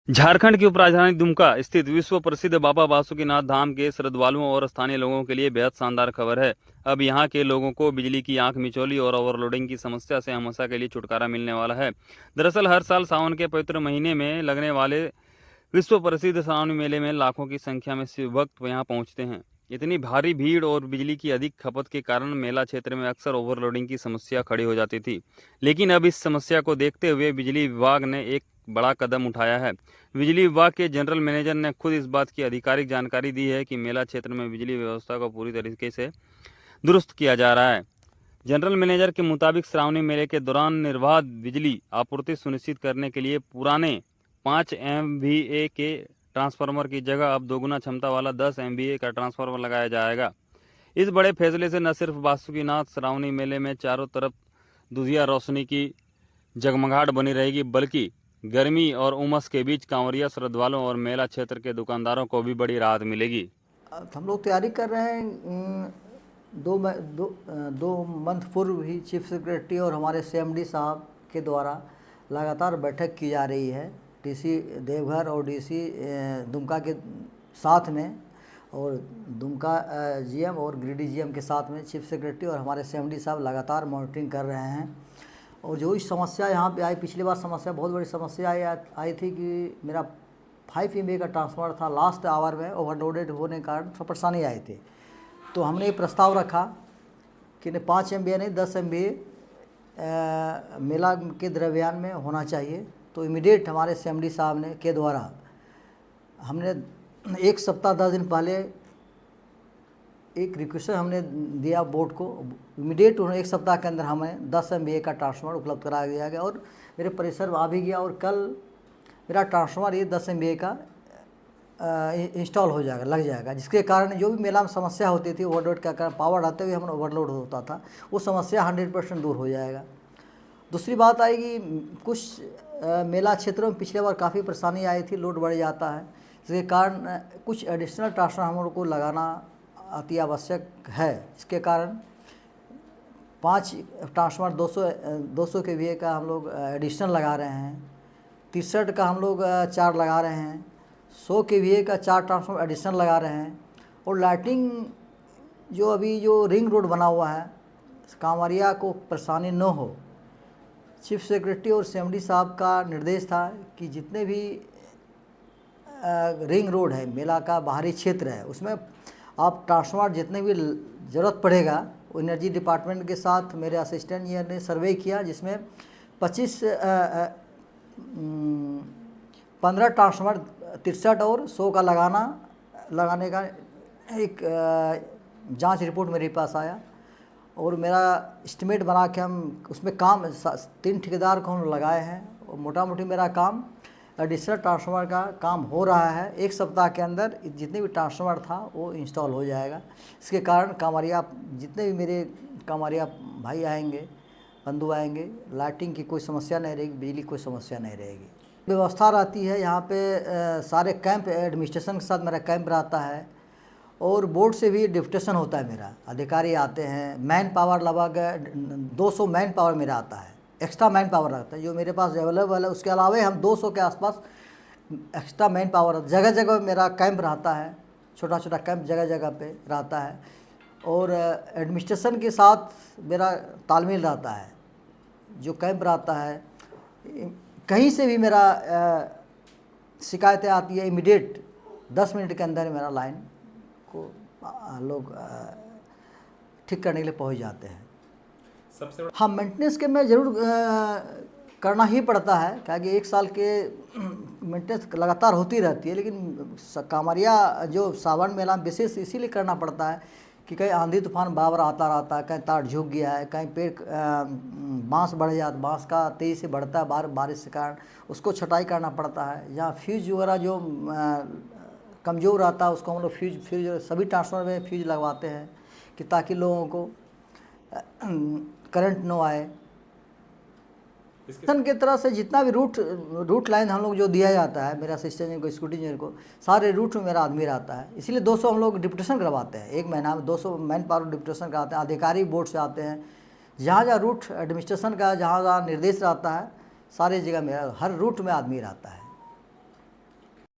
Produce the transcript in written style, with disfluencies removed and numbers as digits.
झारखंड की उपराजधानी दुमका स्थित विश्व प्रसिद्ध बाबा बासुकीनाथ धाम के श्रद्धालुओं और स्थानीय लोगों के लिए बेहद शानदार खबर है। अब यहां के लोगों को बिजली की आंख मिचौली और ओवरलोडिंग की समस्या से हमेशा के लिए छुटकारा मिलने वाला है। दरअसल हर साल सावन के पवित्र महीने में लगने वाले विश्व प्रसिद्ध श्रावणी मेले में लाखों की संख्या में शिव भक्त यहां पहुंचते हैं। इतनी भारी भीड़ और बिजली की अधिक खपत के कारण मेला क्षेत्र में अक्सर ओवरलोडिंग की समस्या खड़ी हो जाती थी, लेकिन अब इस समस्या को देखते हुए बिजली विभाग ने एक बड़ा कदम उठाया है। बिजली विभाग के जनरल मैनेजर ने खुद इस बात की आधिकारिक जानकारी दी है कि मेला क्षेत्र में बिजली व्यवस्था को पूरी तरीके से दुरुस्त किया जा रहा है। जनरल मैनेजर के मुताबिक श्रावणी मेले के दौरान निर्बाध बिजली आपूर्ति सुनिश्चित करने के लिए पुराने 5 MVA के ट्रांसफार्मर की जगह अब दोगुना क्षमता वाला 10 MVA का ट्रांसफार्मर लगाया जाएगा। इस बड़े फैसले से न सिर्फ बासुकीनाथ श्रावणी मेले में चारों तरफ दुधिया रोशनी की जगमगाहट बनी रहेगी, बल्कि गर्मी और उमस के बीच कांवरिया श्रद्धालुओं और मेला क्षेत्र के दुकानदारों को भी बड़ी राहत मिलेगी। अब हम लोग तैयारी कर रहे हैं। दो मंथ पूर्व ही चीफ सेक्रेटरी और हमारे CMD साहब के द्वारा लगातार बैठक की जा रही है DC देवघर और DC दुमका के साथ में, और दुमका GM और गिरिडीह GM के साथ में चीफ सेक्रेटरी और हमारे CMD साहब लगातार मॉनिटरिंग कर रहे हैं। और जो इस समस्या यहाँ पे आई, पिछली बार समस्या बहुत बड़ी समस्या आई थी कि मेरा 5 MVA का ट्रांसफार्मर था, लास्ट आवर में ओवरलोडेड होने के कारण थोड़ा परेशानी आई थी। तो हमने ये प्रस्ताव रखा कि 5 MVA नहीं 10 MVA मेला के द्रव्यान में होना चाहिए। तो इमीडिएट हमारे CMD साहब ने के द्वारा हमने 1 सप्ताह 10 दिन पहले एक रिक्वेस्ट हमने दिया बोर्ड को। इमीडिएट उन्हें 1 सप्ताह के अंदर हमें 10 MVA का ट्रांसफार्मर उपलब्ध करा दिया गया और मेरे परिसर में आ भी गया। और कल मेरा ट्रांसफार्मर ये 10 MVA का इंस्टॉल हो जाएगा, लग जाएगा, जिसके कारण जो भी मेला में समस्या होती थी ओवरलोड का कारण पावर आते हुए हमें ओवरलोड होता था, वो समस्या 100% दूर हो जाएगा। दूसरी बात आएगी, कुछ मेला क्षेत्रों में पिछले बार काफ़ी परेशानी आई थी, लोड बढ़ जाता है, जिसके कारण कुछ एडिशनल ट्रांसफार्मर को लगाना अति आवश्यक है। इसके कारण 5 ट्रांसफार्मर 200 KVA का हम लोग एडिशनल लगा रहे हैं, 63 का हम लोग 4 लगा रहे हैं, 100 KVA का 4 ट्रांसफार्मर एडिशनल लगा रहे हैं। और लाइटिंग जो अभी जो रिंग रोड बना हुआ है, कांवरिया को परेशानी न हो, चीफ सेक्रेटरी और CMD साहब का निर्देश था कि जितने भी रिंग रोड है, मेला का बाहरी क्षेत्र है, उसमें आप ट्रांसफार्मर जितने भी ज़रूरत पड़ेगा, वो एनर्जी डिपार्टमेंट के साथ मेरे असिस्टेंट इंजीनियर ने सर्वे किया, जिसमें 15 ट्रांसफार्मर 63 और 100 का लगाने का एक जांच रिपोर्ट मेरे पास आया। और मेरा एस्टिमेट बना के हम उसमें काम 3 ठेकेदार को हम लगाए हैं, और मोटा मोटी मेरा काम एडिशनल ट्रांसफार्मर का काम हो रहा है। 1 सप्ताह के अंदर जितने भी ट्रांसफार्मर था वो इंस्टॉल हो जाएगा। इसके कारण कांवरिया, जितने भी मेरे कांवरिया भाई आएंगे, बंधु आएंगे, लाइटिंग की कोई समस्या नहीं रहेगी, बिजली की कोई समस्या नहीं रहेगी। व्यवस्था रहती है यहाँ पे, सारे कैंप एडमिनिस्ट्रेशन के साथ मेरा कैंप रहता है, और बोर्ड से भी डिप्यूटेशन होता है, मेरा अधिकारी आते हैं। मैन पावर लगभग 200 मैन पावर मेरा आता है, एक्स्ट्रा मैन पावर रहता है जो मेरे पास अवेलेबल है। उसके अलावा हम 200 के आसपास एक्स्ट्रा मैन पावर जगह जगह मेरा कैंप रहता है, छोटा छोटा कैंप जगह जगह पे रहता है। और एडमिनिस्ट्रेशन के साथ मेरा तालमेल रहता है, जो कैंप रहता है, कहीं से भी मेरा शिकायतें आती है, इमीडिएट 10 मिनट के अंदर मेरा लाइन को लोग ठीक करने के लिए पहुंच जाते हैं। सबसे हाँ, मेंटेनेंस के में ज़रूर करना ही पड़ता है, क्योंकि 1 साल के मेंटेनेंस लगातार होती रहती है। लेकिन कांवरिया जो सावन मेला में विशेष इसीलिए करना पड़ता है कि कहीं आंधी तूफान बाबर आता रहता है, कहीं तार झुक गया है, कहीं पेड़ बांस बढ़ जाता, बांस का तेज़ी से बढ़ता है बारिश के कारण, उसको छटाई करना पड़ता है। या फ्यूज वगैरह जो कमज़ोर रहता है, उसको हम लोग फ्यूज सभी ट्रांसफार्मर में फ्यूज लगवाते हैं कि ताकि लोगों को करंट न आए। के तरह से जितना भी रूट लाइन हम लोग जो दिया जाता है, मेरा असिस्टेंट को, स्कूटी इंजीनियर को, सारे रूट में मेरा आदमी रहता है। इसीलिए 200 हम लोग डिप्यूटेशन करवाते हैं, 1 महीना में 200 मैन पावर डिप्यूटेशन कराते हैं। अधिकारी बोर्ड से आते हैं, जहाँ जहाँ रूट एडमिनिस्ट्रेशन का जहाँ जहाँ निर्देश रहता है, सारी जगह मेरा हर रूट में आदमी रहता है।